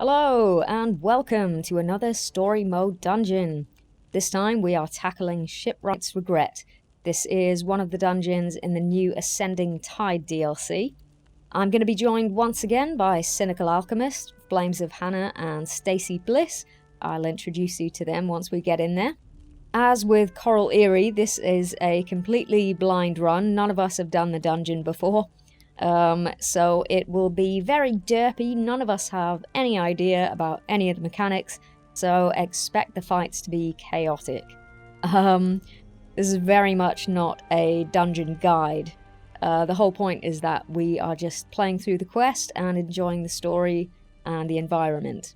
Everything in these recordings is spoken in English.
Hello and welcome to another story mode dungeon. This time we are tackling Shipwright's Regret. This is one of the dungeons in the new Ascending Tide DLC. I'm going to be joined once again by Cynical Alchemist, flamesofhannah and StaceyBliss. I'll introduce you to them once we get in there. As with Coral Eyrie, this is a completely blind run. None of us have done the dungeon before. So it will be very derpy. None of us have any idea about any of the mechanics, so expect the fights to be chaotic. This is very much not a dungeon guide. The whole point is that we are just playing through the quest and enjoying the story and the environment.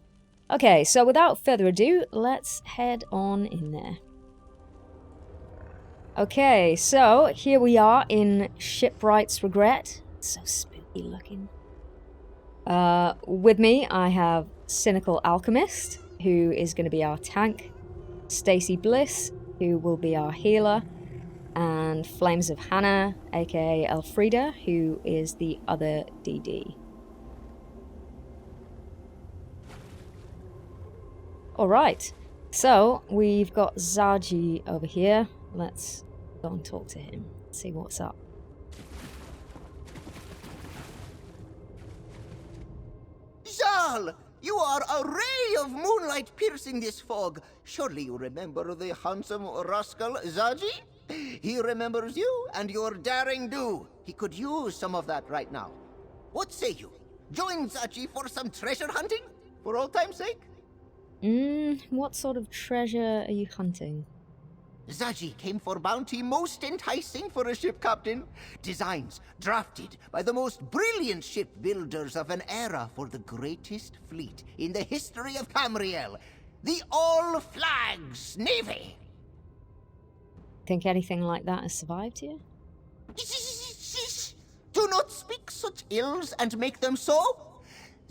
Okay, so without further ado, let's head on in there. Okay, so here we are in Shipwright's Regret. So spooky looking. With me, I have Cynical Alchemist, who is going to be our tank, StaceyBliss, who will be our healer, and flamesofhannah, aka Elfrida, who is the other DD. Alright, so we've got Zaji over here. Let's go and talk to him, see what's up. You are a ray of moonlight piercing this fog. Surely you remember the handsome rascal Zaji? He remembers you and your daring do. He could use some of that right now. What say you? Join Zaji for some treasure hunting? For old time's sake? What sort of treasure are you hunting? Zaji came for bounty most enticing for a ship captain. Designs drafted by the most brilliant shipbuilders of an era for the greatest fleet in the history of Tamriel, the All Flags Navy. Think anything like that has survived here? Do not speak such ills and make them so.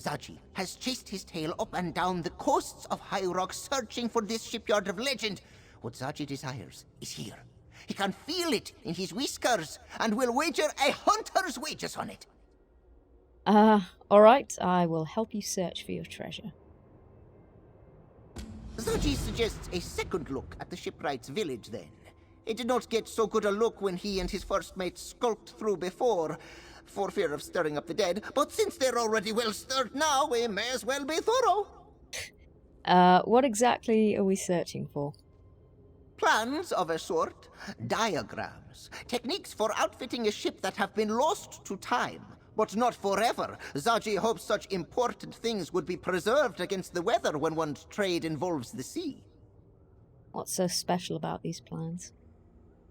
Zaji has chased his tail up and down the coasts of High Rock searching for this shipyard of legend. What Zaji desires is here. He can feel it in his whiskers and will wager a hunter's wages on it. Alright, I will help you search for your treasure. Zaji suggests a second look at the shipwright's village then. He did not get so good a look when he and his first mate skulked through before, for fear of stirring up the dead, but since they're already well stirred now, we may as well be thorough. What exactly are we searching for? Plans of a sort, diagrams, techniques for outfitting a ship that have been lost to time, but not forever. Zaji hopes such important things would be preserved against the weather when one's trade involves the sea. What's so special about these plans?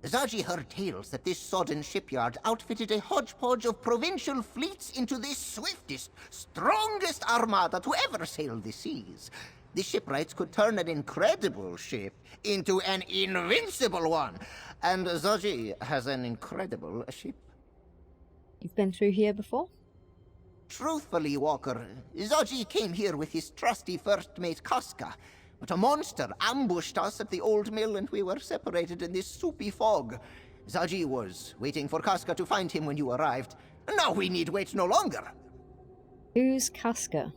Zaji heard tales that this sodden shipyard outfitted a hodgepodge of provincial fleets into the swiftest, strongest armada to ever sail the seas. The shipwrights could turn an incredible ship into an invincible one. And Zaji has an incredible ship. You've been through here before? Truthfully, Walker, Zaji came here with his trusty first mate Casca. But a monster ambushed us at the old mill and we were separated in this soupy fog. Zaji was waiting for Casca to find him when you arrived. Now we need wait no longer. Who's Casca?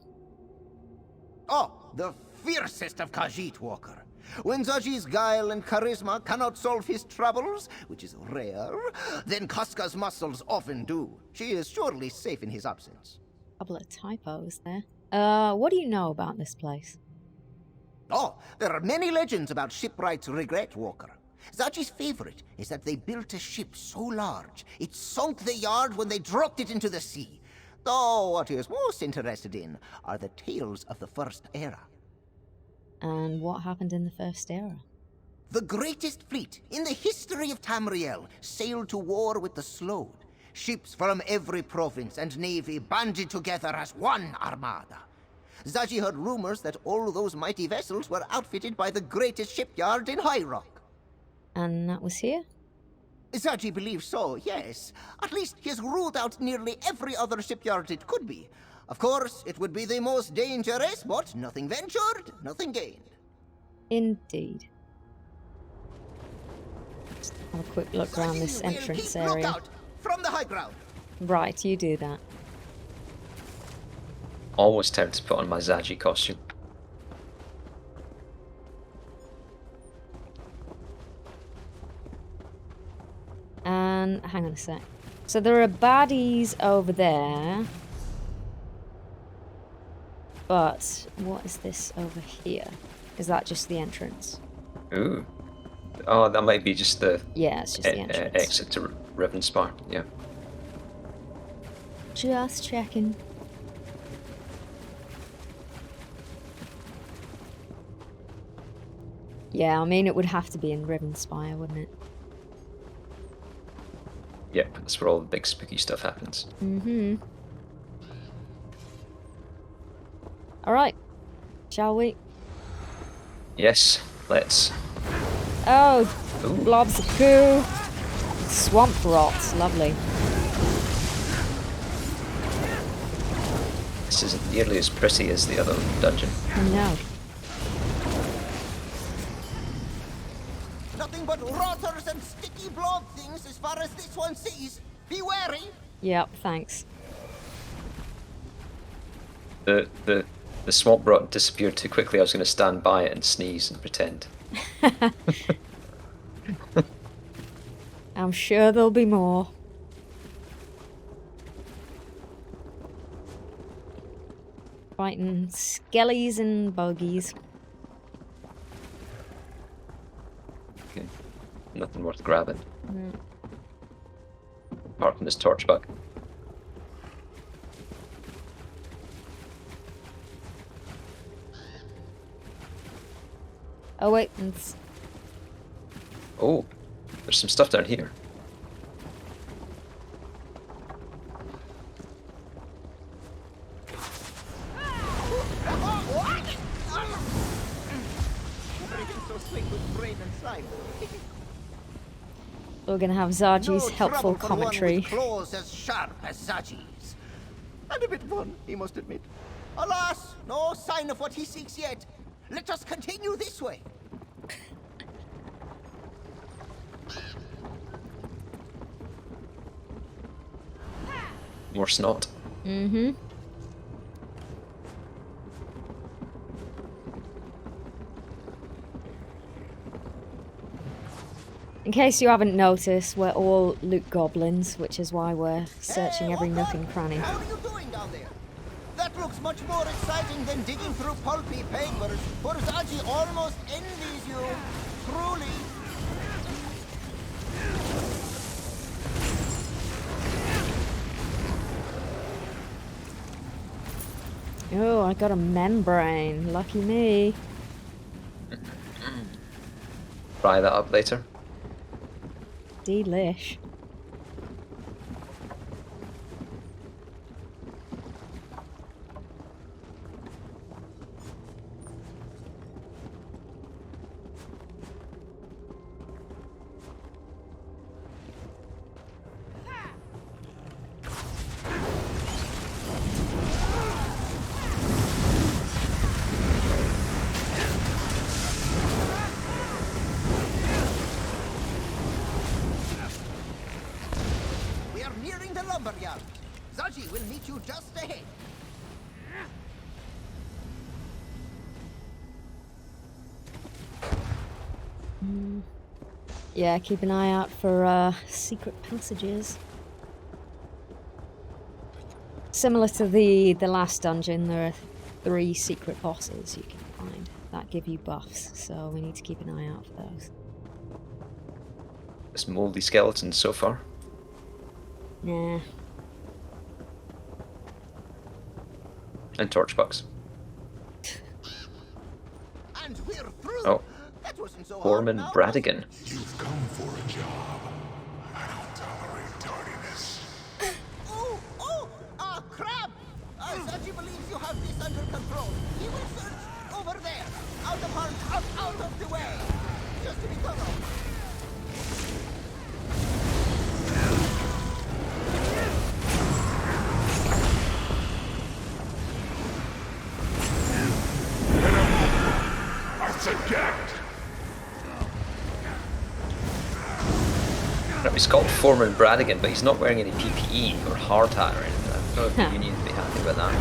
Oh, the fiercest of Khajiit, Walker. When Zaji's guile and charisma cannot solve his troubles, which is rare, then Casca's muscles often do. She is surely safe in his absence. Couple of typos there. What do you know about this place? Oh, there are many legends about Shipwright's Regret, Walker. Zaji's favorite is that they built a ship so large, it sunk the yard when they dropped it into the sea. Though what he is most interested in are the tales of the First Era. And what happened in the First Era? The greatest fleet in the history of Tamriel sailed to war with the Slowed. Ships from every province and navy banded together as one armada. Zaji heard rumors that all those mighty vessels were outfitted by the greatest shipyard in High Rock. And that was here? Zaji believes so, yes. At least he has ruled out nearly every other shipyard it could be. Of course, it would be the most dangerous, but nothing ventured, nothing gained. Indeed. Just have a quick look around this entrance area. Look out! From the high ground! Right, you do that. almost tempted to put on my Zaji costume. And hang on a sec. So there are baddies over there. But what is this over here? Is that just the entrance? Ooh. Oh, that might be just the Yeah, it's just the entrance. exit to Rivenspire. Yeah. Just checking. Yeah, I mean, it would have to be in Rivenspire, wouldn't it? Yep, that's where all the big spooky stuff happens. Mm-hmm. Alright. Shall we? Yes, let's. Oh, Ooh. blobs of goo. Swamp rot. Lovely. This isn't nearly as pretty as the other dungeon. No. Nothing but rotters and sticky blob things as far as this one sees. Be wary. Yep, thanks. The swamp rot disappeared too quickly. I was going to stand by it and sneeze and pretend. I'm sure there'll be more. Fighting skellies and bogies. Okay. Nothing worth grabbing. Mm. Apart from this torch bug. Oh wait, Oh, there's some stuff down here. Everything's so slick with brain and slime. we're gonna have Zaji's No helpful trouble for one commentary. with claws as sharp as Zaji's. And a bit fun, he must admit. Alas, no sign of what he seeks yet. Let us continue this way. More snot. Mm-hmm. In case you haven't noticed, we're all loot goblins, which is why we're searching every nook and cranny. How are you doing down there? That looks much more exciting than digging through pulpy papers, for Zaji almost envies you. Truly. Oh, I got a membrane. Lucky me. Fry that up later. Delish. We are nearing the lumberyard. Zaji will meet you just ahead. Yeah, keep an eye out for secret passages. Similar to the last dungeon, there are 3 secret bosses you can find that give you buffs, so we need to keep an eye out for those. This moldy skeleton so far. Nah. And torch bugs. And we're through. Oh. That wasn't so hard Foreman now. Bradigan. You've come for a job. I don't tolerate tardiness. Crab! Zaji believes you have this under control. He will search over there. Out of harm's out of the way. Just to be thorough. That's a get! Right, he's called Foreman Bradigan, but he's not wearing any PPE or hard hat or anything. I don't know if you need to be happy about that.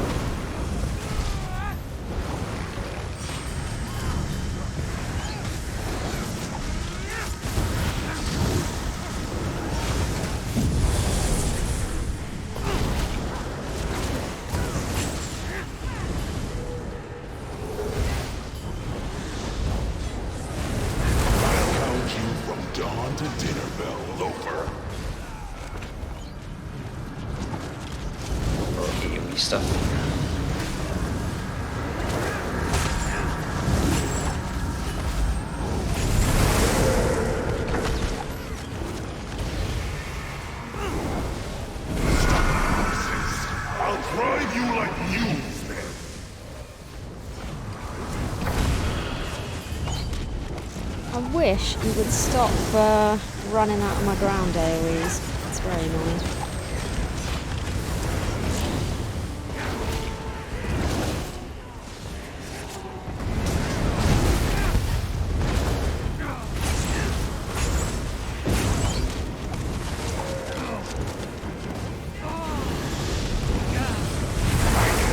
better. I'll drive you like mules then. I wish he would stop running out of my ground AoEs. It's very annoying.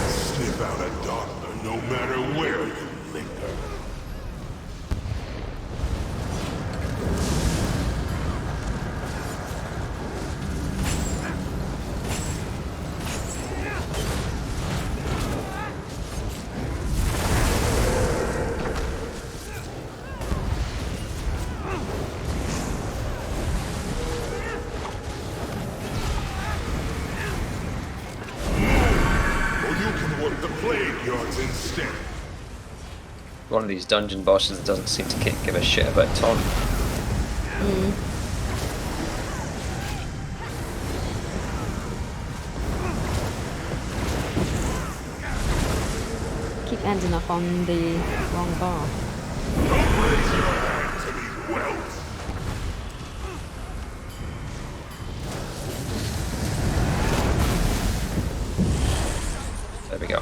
Sniff out a doctor no matter where you linger. Or you can work the plague yards instead. One of these dungeon bosses that doesn't seem to give a shit about taunt. Keep ending up on the wrong bar. Don't raise your hand to these welts. There we go.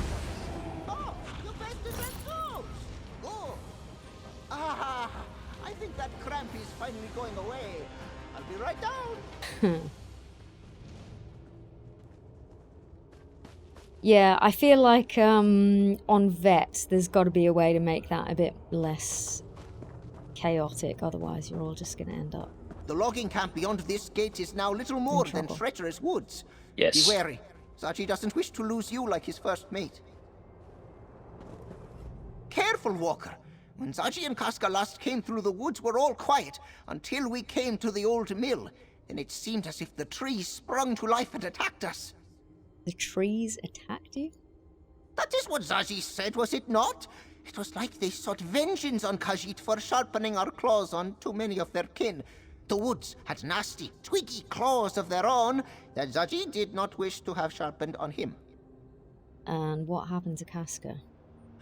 Oh, you bested red souls! Oh! Ah, I think that cramp is finally going away. I'll be right down. Yeah, I feel like on Vet, there's got to be a way to make that a bit less chaotic. Otherwise, you're all just going to end up. The logging camp beyond this gate is now little more than trouble. treacherous woods. Yes. Be wary. Zaji doesn't wish to lose you like his first mate. Careful, Walker. When Zaji and Casca last came through the woods, were all quiet until we came to the old mill. Then it seemed as if the trees sprung to life and attacked us. The trees attacked you? That is what Zaji said, was it not? It was like they sought vengeance on Khajiit for sharpening our claws on too many of their kin. The woods had nasty, twiggy claws of their own that Zaji did not wish to have sharpened on him. And what happened to Casca?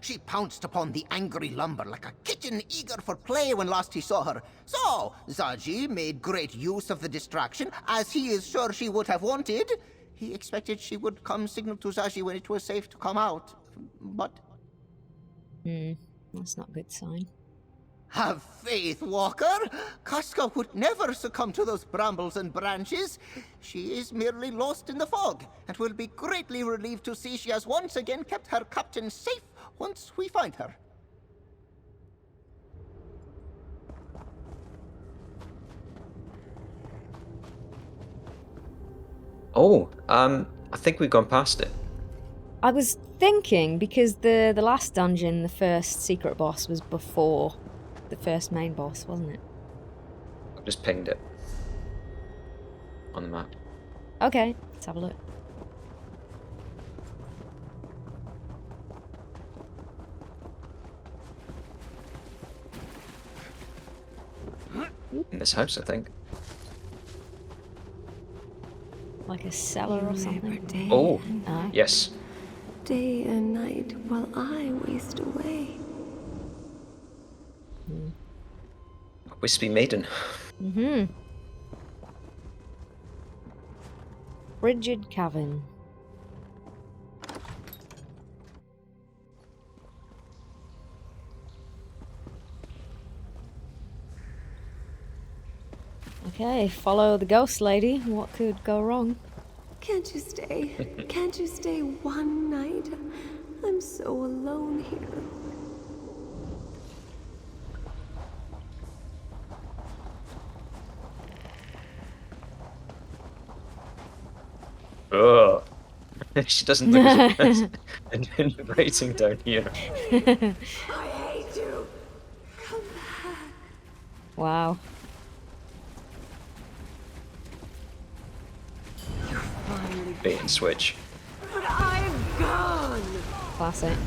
She pounced upon the angry lumber like a kitten eager for play when last he saw her. So, Zaji made great use of the distraction, as he is sure she would have wanted. He expected she would come signal to Zaji when it was safe to come out. But... That's not a good sign. have faith, Walker. Casca would never succumb to those brambles and branches. She is merely lost in the fog, and will be greatly relieved to see she has once again kept her captain safe once we find her. Oh, I think we've gone past it. I was thinking, because the last dungeon, the first secret boss, was before the first main boss, wasn't it? I've just pinged it on the map. Okay, let's have a look. In this house, I think. Like a cellar or something. Oh, Ah. yes. Day and night while I waste away. Wispy Maiden. Frigid Cavern. Okay, follow the ghost lady. What could go wrong? Can't you stay? Can't you stay one night? I'm so alone here. Ugh. She doesn't look as rating down here. I hate you. Come back. Wow. Bait and switch. But I've gone! Classic.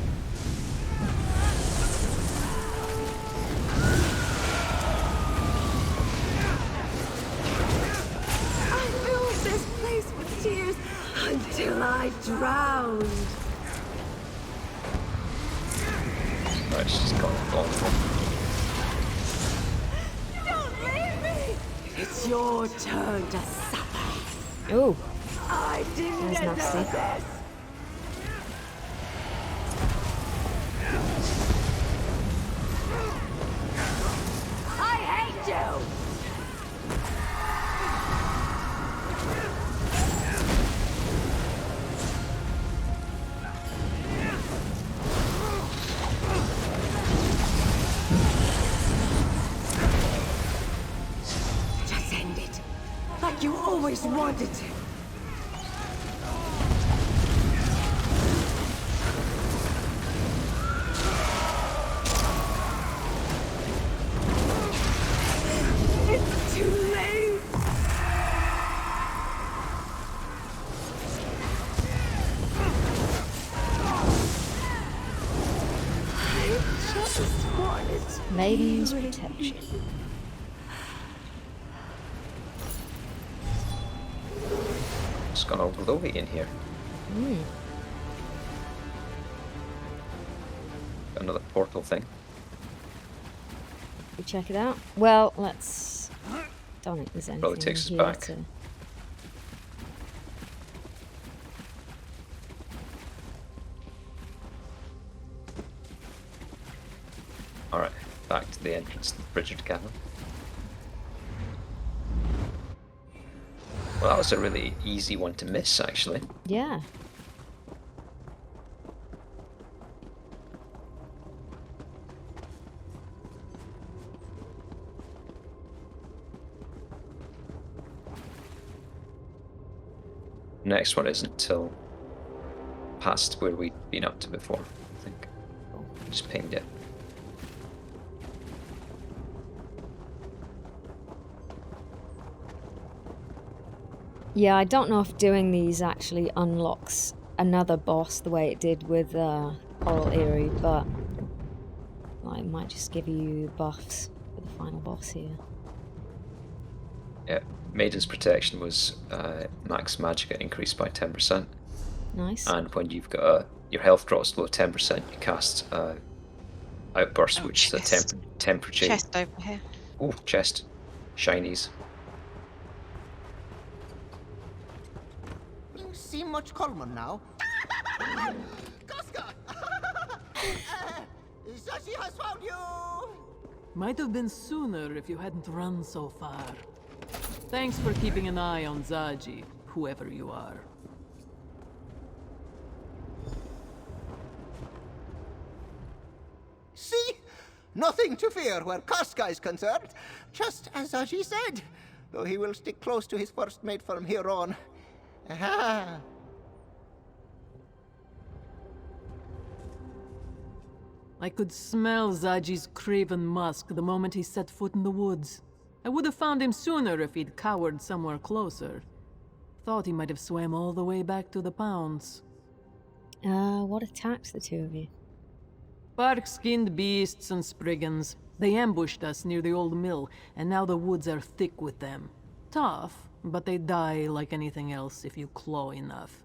I filled this place with tears until I drowned. Right, she's gone. Don't leave me! It's your turn to suffer. Ooh, I didn't That was deserve nasty. this. I hate you! Just end it. Like you always wanted to. It's too late. I just wanted to Maiden's be with protection. Just gone all glowy in here. Got another portal thing. We check it out. Well, let's. Don't think there's anything Probably takes us here back. to. Alright, back to the entrance to the Bridget Cavern. Well, that was a really easy one to miss, actually. Yeah. Next one isn't until past where we'd been up to before, I think. Just pinged it. Yeah, I don't know if doing these actually unlocks another boss the way it did with Coral Eyrie, but well, it might just give you buffs for the final boss here. Yeah, Maiden's Protection was max magic increased by 10%. Nice. And when you've got your health drops below 10%, you cast Outburst, Oh, which is a chest. temperature. Chest over here. Oh, chest. Shinies. Things seem much calmer now. Casca! Zaji has found you! Might have been sooner if you hadn't run so far. Thanks for keeping an eye on Zaji, whoever you are. See? Nothing to fear where Casca is concerned. Just as Zaji said. Though he will stick close to his first mate from here on. Aha! I could smell Zaji's craven musk the moment he set foot in the woods. I would have found him sooner if he'd cowered somewhere closer. Thought he might have swam all the way back to the pounds. What attacked the two of you? Bark-skinned beasts and spriggans. They ambushed us near the old mill, and now the woods are thick with them. Tough, but they die like anything else if you claw enough.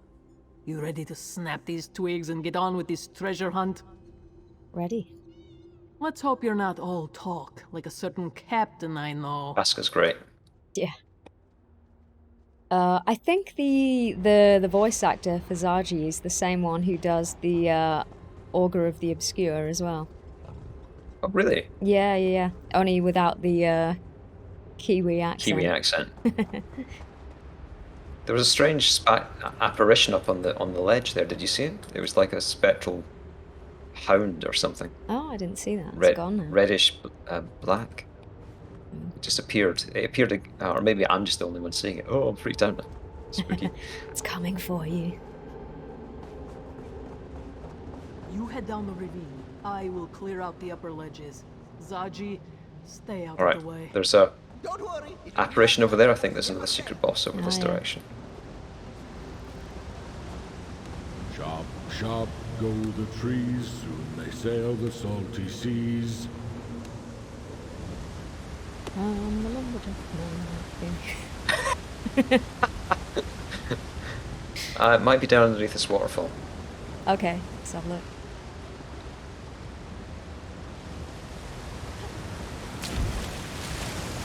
You ready to snap these twigs and get on with this treasure hunt? Ready? Let's hope you're not all talk, like a certain captain I know. Casca's great. Yeah. I think the voice actor for Zaji is the same one who does the Augur of the Obscure as well. Oh, really? Yeah. Only without the Kiwi accent. Kiwi accent. There was a strange apparition up on the ledge there. Did you see it? It was like a spectral hound or something. Oh, I didn't see that. It's gone now. Reddish black. It just appeared. It appeared, or maybe I'm just the only one seeing it. Oh, I'm freaked out now. Spooky. It's coming for you. You head down the ravine. I will clear out the upper ledges. Zaji, stay out All right. of the way. There's a Don't worry. it will be apparition over there. I think there's another secret boss over this yeah. direction. Job Sharp go the trees, soon they sail the salty seas. The lumberjack. No, It might be down underneath this waterfall. okay, let's have a look.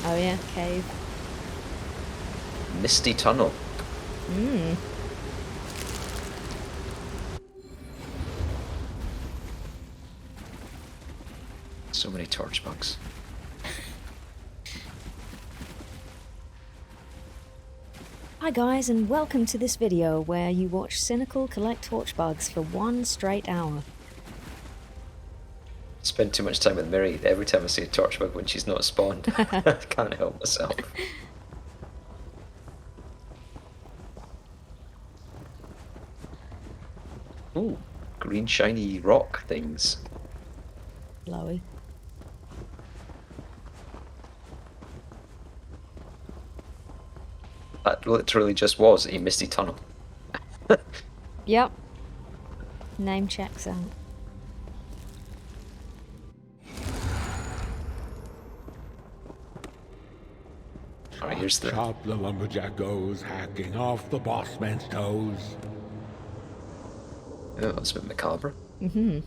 Oh yeah, cave. Misty tunnel. Hmm. So many torch bugs. Hi guys, and welcome to this video where you watch Cynical collect torch bugs for 1 straight hour. Spend too much time with Mary every time I see a torch bug when she's not spawned. I can't help myself. Ooh, green shiny rock things. Blowy. That literally just was a misty tunnel. Yep. Name checks out. Alright, here's the... Sharp the lumberjack goes, hacking off the boss man's toes. Oh, that's a bit macabre. Mm-hmm.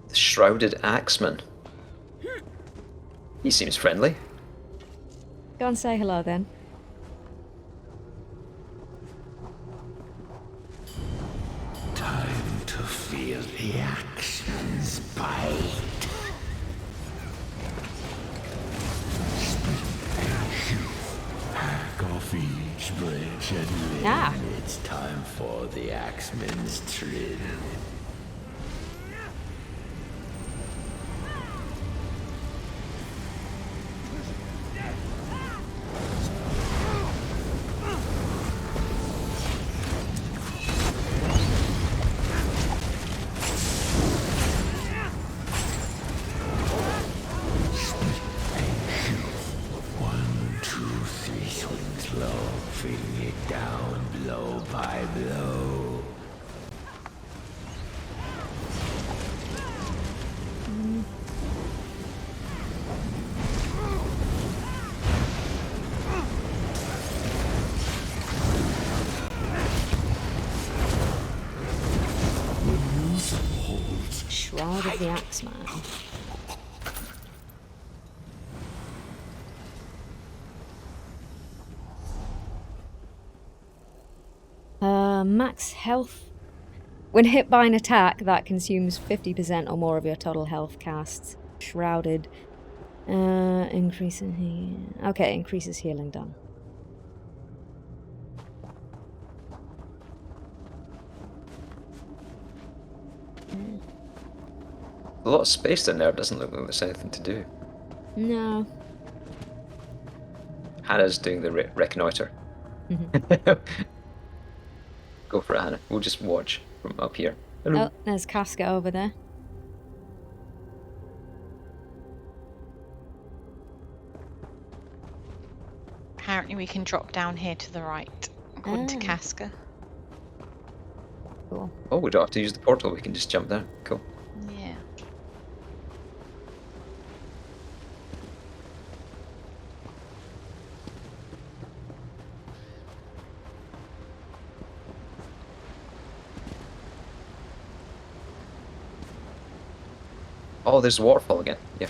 The shrouded axeman. He seems friendly. Go and say hello then. Time to feel the axeman's bite. Hack off each branch and limb. Ah. It's time for the axeman's trim. Bring it down blow by blow. Shrouded the Axeman. Max health. When hit by an attack that consumes 50% or more of your total health casts. Shrouded. Increases healing done. A lot of space in there. Doesn't look like there's anything to do. No. Hannah's doing the reconnoiter. Go for it, Hannah. We'll just watch from up here. Hello. Oh, there's Casca over there. Apparently we can drop down here to the right, according to Casca. Cool. Oh, we don't have to use the portal. We can just jump down. Cool. Yeah. Oh, there's a waterfall again. Yeah.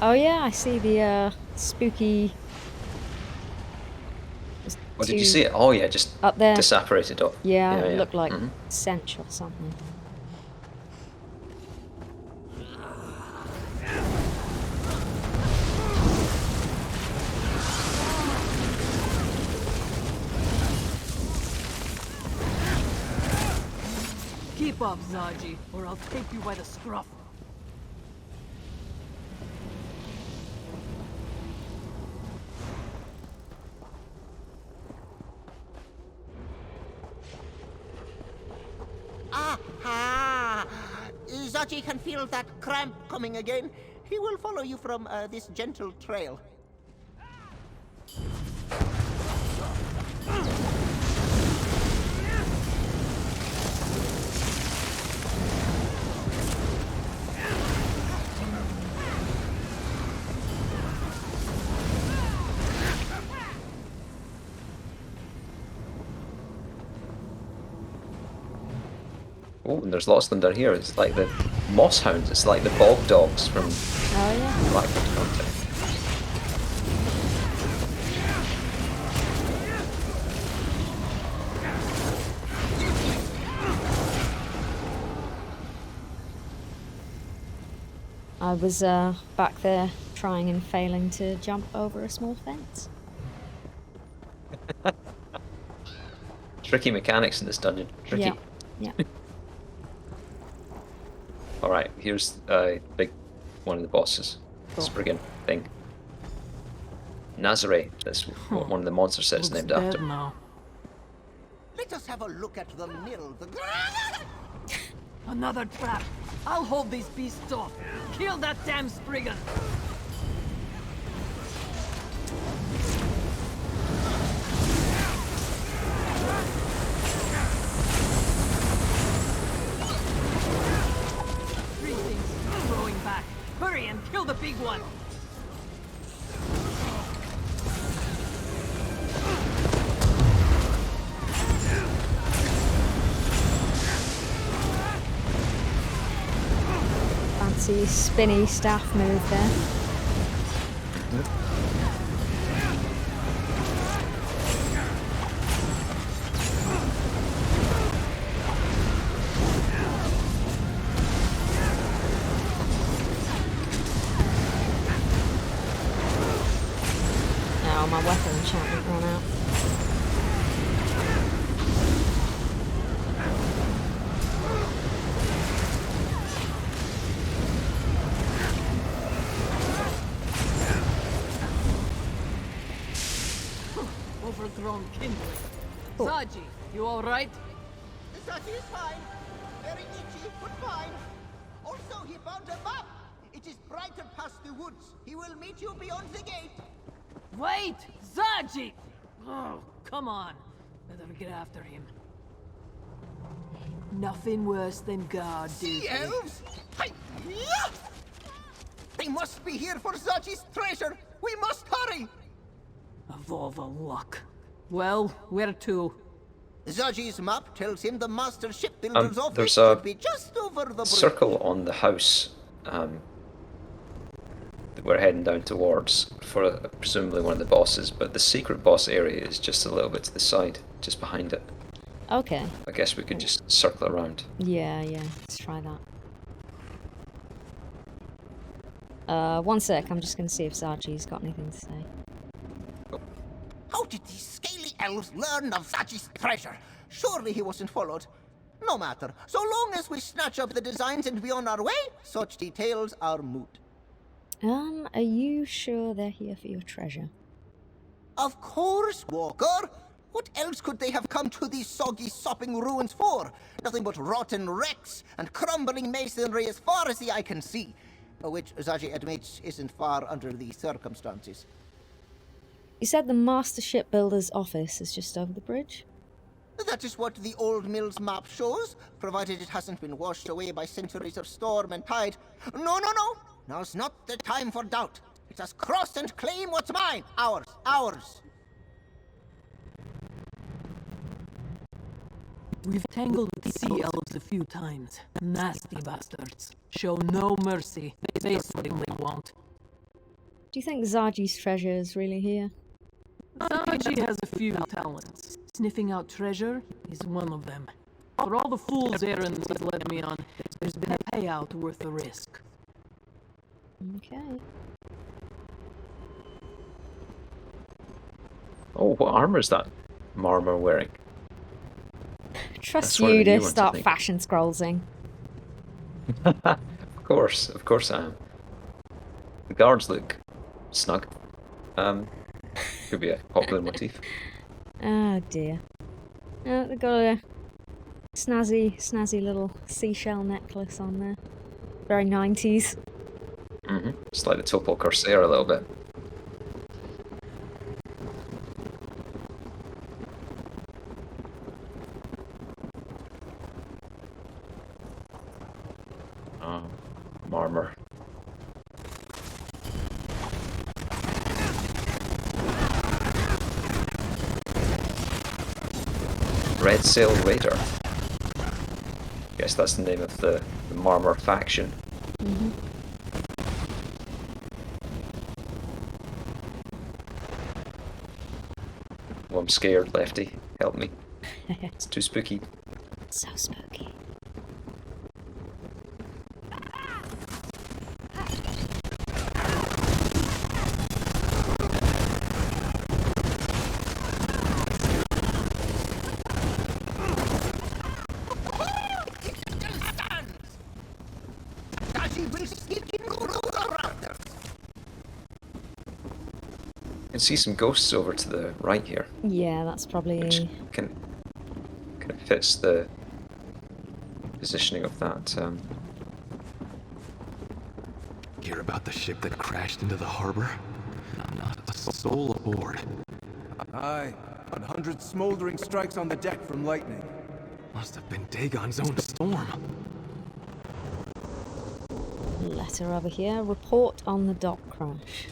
Oh yeah, I see the spooky. Oh, did you see it? Oh yeah, just up there? Disapparated off. Yeah, it looked like Mhm. Sench or something. off, Zaji, or I'll take you by the scruff. Aha! Zaji can feel that cramp coming again. He will follow you from this gentle trail. Oh, and there's lots of them down here. It's like the moss hounds. It's like the bog dogs from Oh yeah. Blackwood content. I was back there trying and failing to jump over a small fence. Tricky mechanics in this dungeon. Tricky. Yeah. Yeah. Alright, here's a big one of the bosses. Cool. Spriggan thing. Nazare, that's what one of the monster sets Looks named dead after. now. Let us have a look at the mill. Another trap. I'll hold these beasts off. Kill that damn Spriggan. Three things throwing back. Hurry and kill the big one. Fancy spinny staff move there. Oh, my weapon enchantment ran out. Overgrown kindling. Zaji, you alright? Zaji is fine. Very itchy, but fine. Also, he found a map. It is brighter past the woods. He will meet you beyond the gate. Wait! Zaji! Oh, come on. Better get after him. Nothing worse than guard duty. Sea elves? Hi-ya! They must be here for Zaji's treasure. We must hurry. Of all the luck. Well, where to? Zaji's map tells him the master shipbuilder's office there's a should be just over the bridge. Circle on the house that we're heading down towards for presumably one of the bosses, but the secret boss area is just a little bit to the side, just behind it. Okay. I guess we could just circle around. Yeah, let's try that. One sec, I'm just gonna see if Zaji's got anything to say. How did these scaly elves learn of Zaji's treasure? Surely he wasn't followed. No matter. So long as we snatch up the designs and be on our way, such details are moot. Are you sure they're here for your treasure? Of course, Walker. What else could they have come to these soggy, sopping ruins for? Nothing but rotten wrecks and crumbling masonry as far as the eye can see. Which, Zaji admits, isn't far under the circumstances. You said the master shipbuilder's office is just over the bridge? That is what the old mill's map shows, provided it hasn't been washed away by centuries of storm and tide. No. Now's not the time for doubt. Let us cross and claim what's mine. Ours. We've tangled with sea elves a few times. Nasty bastards. Show no mercy. They certainly won't. Do you think Zaji's treasure is really here? Zaji has a few talents. Sniffing out treasure is one of them. For all the fool's errands he's led me on, there's been a payout worth the risk. Okay. Oh, what armor is that Marmor wearing? trust That's one of you the new to ones, I start think. fashion scrollsing. Of course I am. The guards look snug. Could be a popular motif. Oh dear. They've got a snazzy little seashell necklace on there. Very 90s. It's like the Topol Corsair a little bit. Oh, armor. Red Sail Raider. Guess that's the name of the Marmor faction. Oh, I'm scared, Lefty. Help me. It's too spooky. So spooky. Zaji will sneak in through the rafters. You can see some ghosts over to the right here, Yeah, that's probably... which kind of fits the positioning of that. Hear about the ship that crashed into the harbor? Not a soul aboard. Aye, 100 smoldering strikes on the deck from lightning. Must have been Dagon's own storm. Letter over here. Report on the dock crash.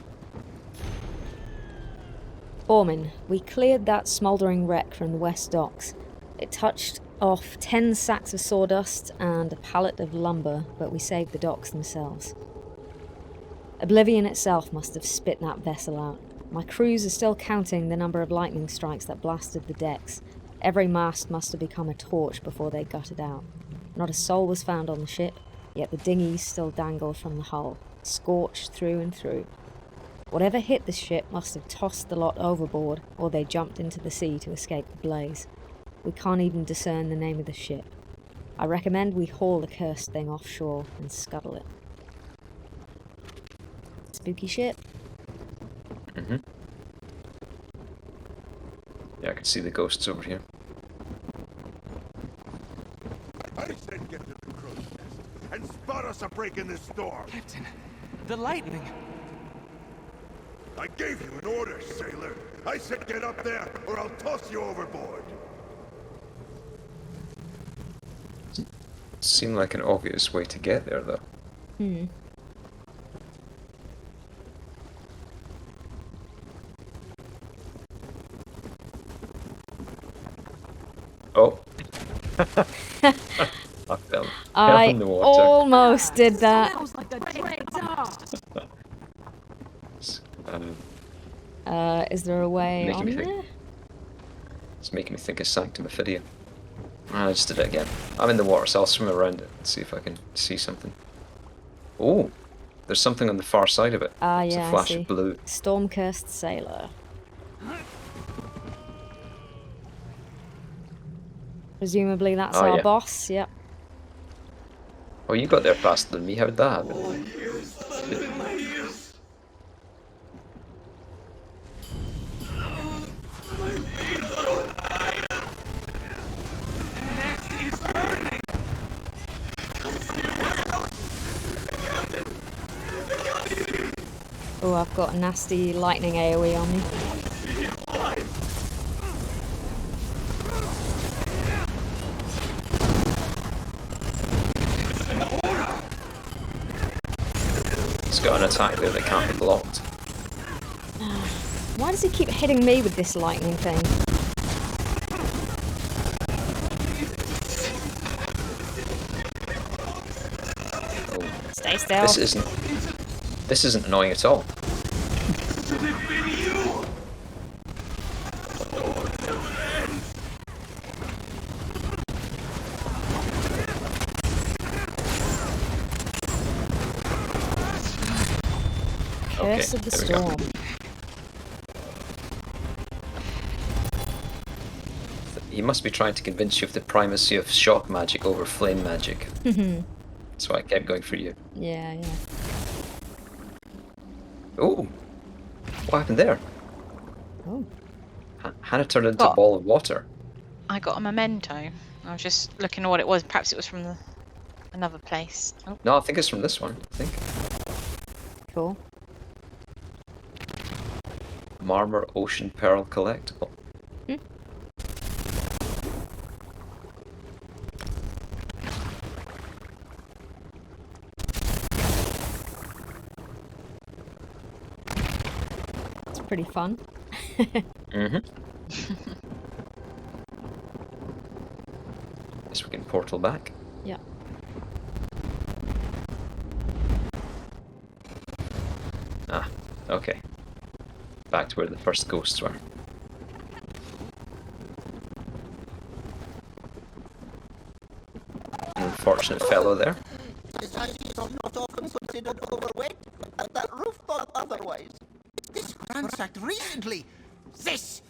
Foreman, we cleared that smouldering wreck from the west docks. It touched off 10 sacks of sawdust and a pallet of lumber, but we saved the docks themselves. Oblivion itself must have spit that vessel out. My crews are still counting the number of lightning strikes that blasted the decks. Every mast must have become a torch before they gutted out. Not a soul was found on the ship, yet the dinghies still dangle from the hull, scorched through and through. Whatever hit the ship must have tossed the lot overboard, or they jumped into the sea to escape the blaze. We can't even discern the name of the ship. I recommend we haul the cursed thing offshore and scuttle it. Spooky ship. Yeah, I can see the ghosts over here. I said get to the crow's nest and spot us a break in this storm. Captain, the lightning. I gave you an order, sailor. I said get up there or I'll toss you overboard. Seemed like an obvious way to get there, though. Oh. I fell in the water. Almost did that. Sounds like a traitor! Is there a way Making on me think. there? It's making me think of Sanctum Ophidia. I just did it again. I'm in the water, so I'll swim around it and see if I can see something. Oh, there's something on the far side of it. Ah, It's yeah, a I flash see. of blue. Stormcast sailor. Presumably that's Oh, our yeah. boss, yep. Oh, you got there faster than me. How did that happen? Oh, I've got a nasty lightning AoE on me. It's got an attack there that can't be blocked. Why does he keep hitting me with this lightning thing? Oh, Stay still. this isn't annoying at all. Curse of the there we go. storm. He must be trying to convince you of the primacy of shock magic over flame magic. That's why I kept going for you. Yeah, yeah. Oh! What happened there? Oh. Hannah turned into a What? ball of water. I got a memento. I was just looking at what it was. Perhaps it was from another place. Oh. No, I think it's from this one. I think. Cool. Marmor Ocean Pearl Collectible. It's pretty fun. Guess we can portal back. Yeah. Ah, okay. Back to where the first ghosts were. An unfortunate fellow there. Zaji is not often considered overweight, but that roof thought otherwise. This ransacked recently. This!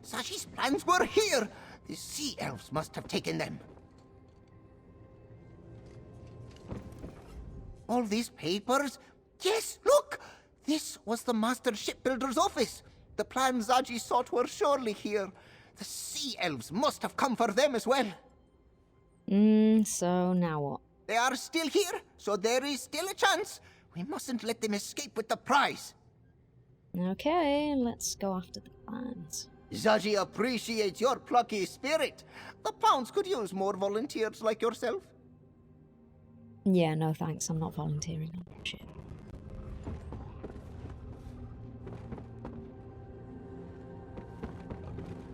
Zaji's plans were here. The sea elves must have taken them. All these papers? Yes, look! This was the master shipbuilder's office. The plans Zaji sought were surely here. The sea elves must have come for them as well. So now what? They are still here, so there is still a chance. We mustn't let them escape with the prize. Okay, let's go after the plans. Zaji appreciates your plucky spirit. The Pounds could use more volunteers like yourself. Yeah, no thanks, I'm not volunteering on that shit.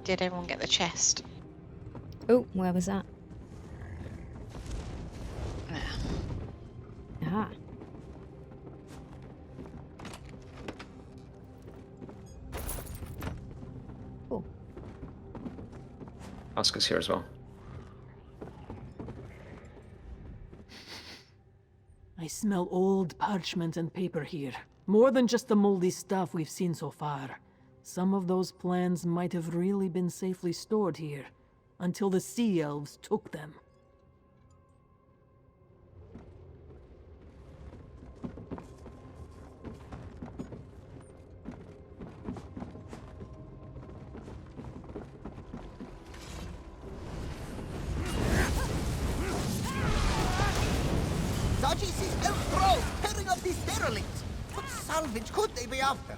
Did everyone get the chest? Oh, where was that? Yeah. Aha. Cool. Oscar's here as well. I smell old parchment and paper here. More than just the moldy stuff we've seen so far. Some of those plans might have really been safely stored here, until the sea elves took them. Zaji sees elf crows tearing up these derelicts. What salvage could they be after?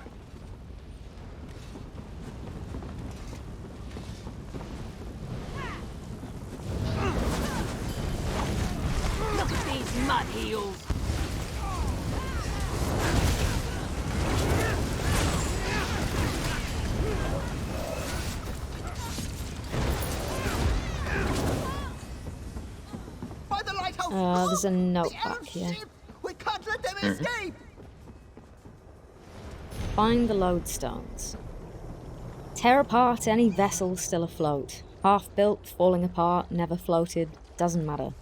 Look at these mud heels! By the lighthouse! There's a note The back elf here. ship! We can't let them escape! Find the lodestones. Tear apart any vessel still afloat. Half built, falling apart, never floated, doesn't matter.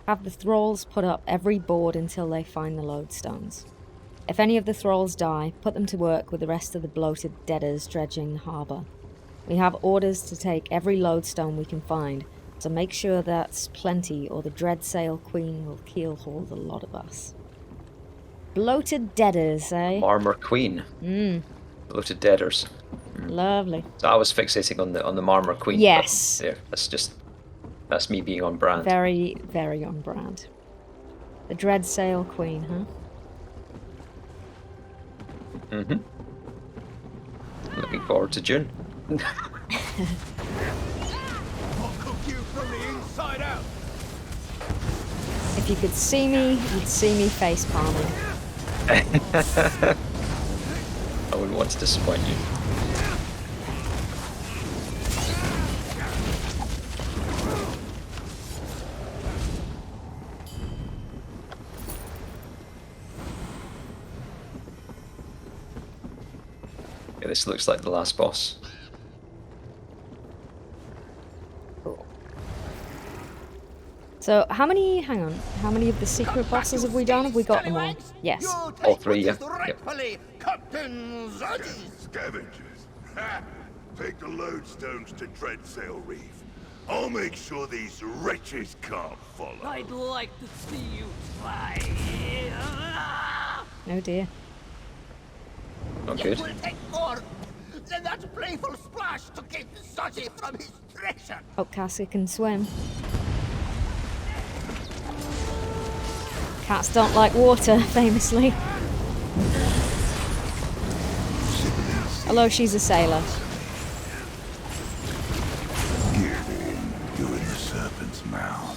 Have the thralls put up every board until they find the lodestones. If any of the thralls die, put them to work with the rest of the bloated deaders dredging the harbour. We have orders to take every lodestone we can find, so make sure that's plenty or the Dreadsail Queen will keelhaul the lot of us. Bloated deaders, eh? Armor Queen. Bloated deaders. Lovely. So I was fixating on the Marmor Queen. Yes. There, that's me being on brand. Very, very on brand. The Dreadsail Queen, huh? Looking forward to June. I'll cook you from the inside out. If you could see me, you'd see me face palming. I wouldn't want to disappoint you. Okay, this looks like the last boss. So, how many of the secret bosses have we done? Have we got them all? Yes. All three, yeah. Yep. Rightfully Captain Zaji. Scavengers. Ha! Take the lodestones to Dreadsail Reef. I'll make sure these wretches can't follow. I'd like to see you try. Oh dear. Not It good. will take more than that playful splash to keep Zaji from his treasure. Oh, Casca can swim. Cats don't like water, famously. Although she's a sailor. You're in the serpent's mouth.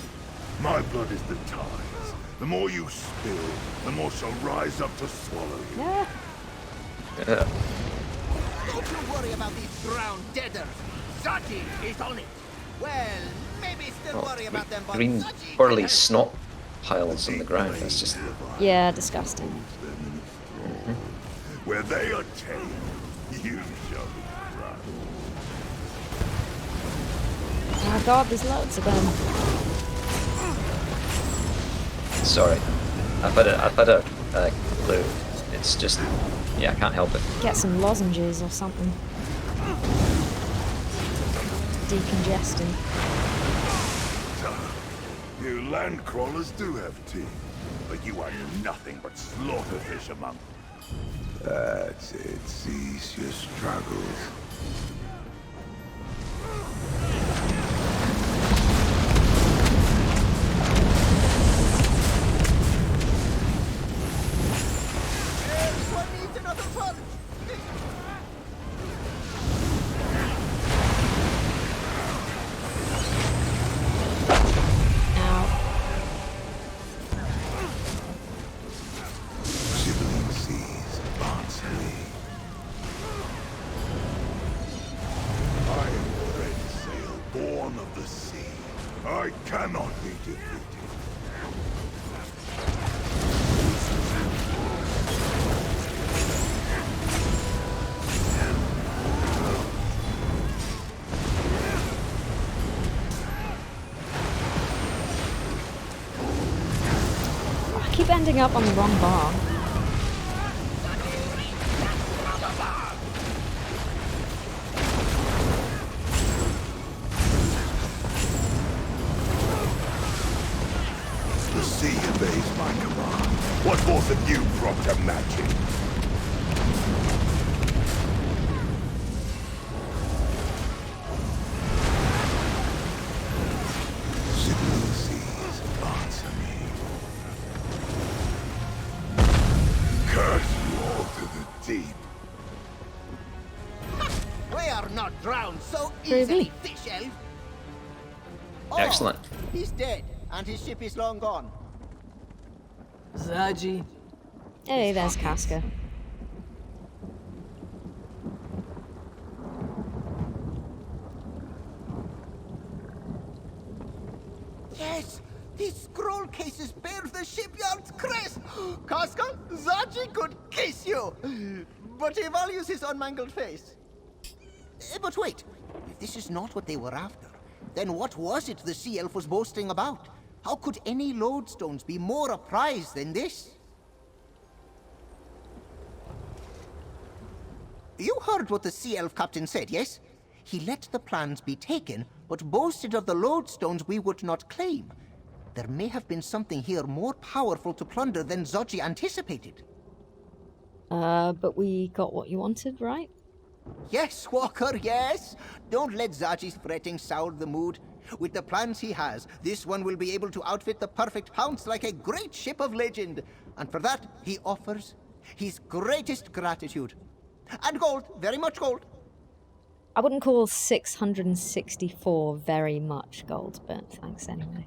My blood is the tides. The more you spill, the more she'll rise up to swallow you. Yeah. Yeah. Don't you worry about these drowned deaders. Zaji is on it. Well, maybe still worry about them, but Green Zaji whirly can help. snot piles on the ground. That's just. Yeah, disgusting. Where they are tamed, you shall be proud. Oh god, there's loads of them. Sorry. I've had a clue. It's just. Yeah, I can't help it. Get some lozenges or something. Decongesting. You land crawlers do have teeth, but you are nothing but slaughterfish among them. That's it. Cease your struggles. One needs another punch. Ow. Shivering seas, answer me. I am the red sail, born of the sea. I cannot be defeated. I keep ending up on the wrong bar. The sea obeys my command. What force have you brought to magic? Shivering seas, answer me. Curse you all to the deep. We are not drowned so Really? easily, fish elf. Oh, Excellent. He's dead, and his ship is long gone. Zaji, Hey, there's Casca. Yes, these scroll cases bear the shipyard's crest. Casca, Zaji could kiss you, but he values his unmangled face. But wait, if this is not what they were after, then what was it the sea elf was boasting about? How could any lodestones be more a prize than this? You heard what the sea elf captain said, yes? He let the plans be taken, but boasted of the lodestones we would not claim. There may have been something here more powerful to plunder than Zaji anticipated. But we got what you wanted, right? Yes, Walker, yes. Don't let Zaji's fretting sour the mood. With the plans he has, this one will be able to outfit the perfect pounce like a great ship of legend. And for that, he offers his greatest gratitude. And gold, very much gold. I wouldn't call 664 very much gold, but thanks anyway.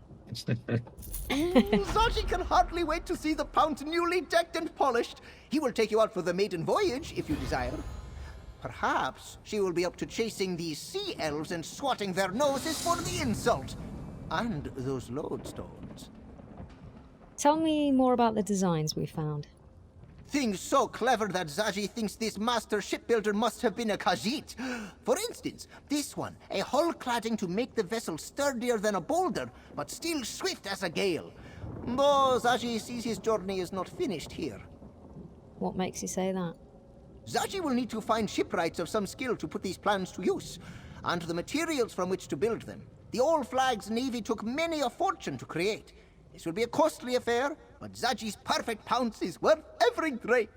Zaji can hardly wait to see the pounce newly decked and polished. He will take you out for the maiden voyage, if you desire. Perhaps she will be up to chasing these sea elves and swatting their noses for the insult. And those lodestones. Tell me more about the designs we found. Things so clever that Zaji thinks this master shipbuilder must have been a Khajiit. For instance, this one, a hull cladding to make the vessel sturdier than a boulder, but still swift as a gale. Though Zaji sees his journey is not finished here. What makes you say that? Zaji will need to find shipwrights of some skill to put these plans to use, and the materials from which to build them. The old flag's navy took many a fortune to create. This will be a costly affair, but Zaji's perfect pounce is worth every drake.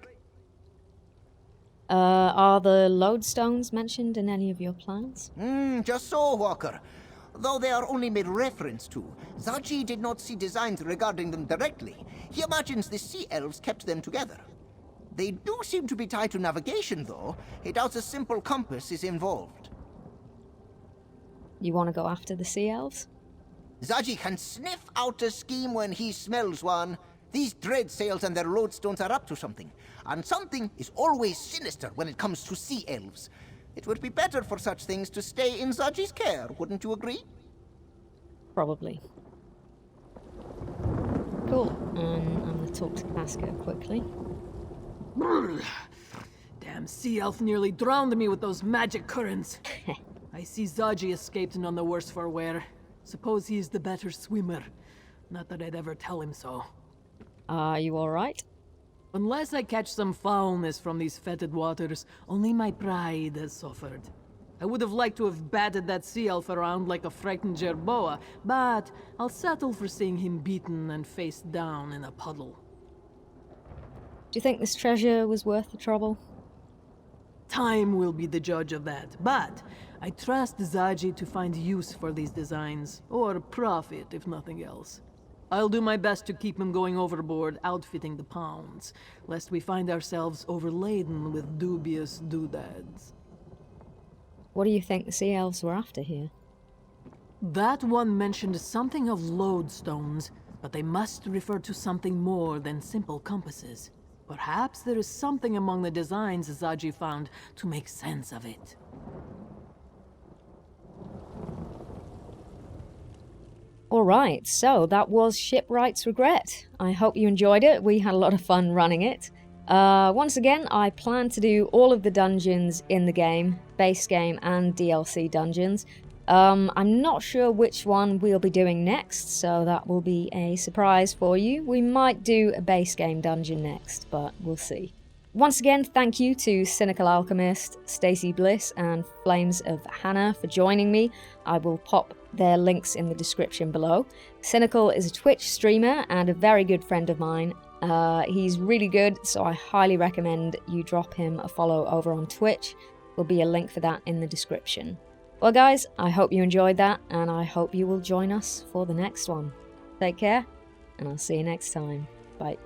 Are the lodestones mentioned in any of your plans? Just so, Walker. Though they are only made reference to, Zaji did not see designs regarding them directly. He imagines the sea elves kept them together. They do seem to be tied to navigation, though. He doubts a simple compass is involved. You want to go after the sea elves? Zaji can sniff out a scheme when he smells one. These dread sails and their lodestones are up to something. And something is always sinister when it comes to sea elves. It would be better for such things to stay in Zaji's care, wouldn't you agree? Probably. Cool. I'm going to talk to Casca quickly. Damn sea elf nearly drowned me with those magic currents. I see Zaji escaped none the worse for wear. Suppose he's the better swimmer. Not that I'd ever tell him so. Are you alright? Unless I catch some foulness from these fetid waters, only my pride has suffered. I would have liked to have batted that sea elf around like a frightened jerboa, but I'll settle for seeing him beaten and face down in a puddle. Do you think this treasure was worth the trouble? Time will be the judge of that, but I trust Zaji to find use for these designs, or profit if nothing else. I'll do my best to keep him going overboard, outfitting the pounds, lest we find ourselves overladen with dubious doodads. What do you think the sea elves were after here? That one mentioned something of lodestones, but they must refer to something more than simple compasses. Perhaps there is something among the designs Zaji found to make sense of it. Alright, so that was Shipwright's Regret. I hope you enjoyed it. We had a lot of fun running it. Once again, I plan to do all of the dungeons in the game, base game and DLC dungeons. I'm not sure which one we'll be doing next, so that will be a surprise for you. We might do a base game dungeon next, but we'll see. Once again, thank you to Cynical Alchemist, StaceyBliss, and Flames of Hannah for joining me. I will pop their links in the description below. Cynical is a Twitch streamer and a very good friend of mine. He's really good, so I highly recommend you drop him a follow over on Twitch. There'll be a link for that in the description. Well guys, I hope you enjoyed that, and I hope you will join us for the next one. Take care, and I'll see you next time. Bye.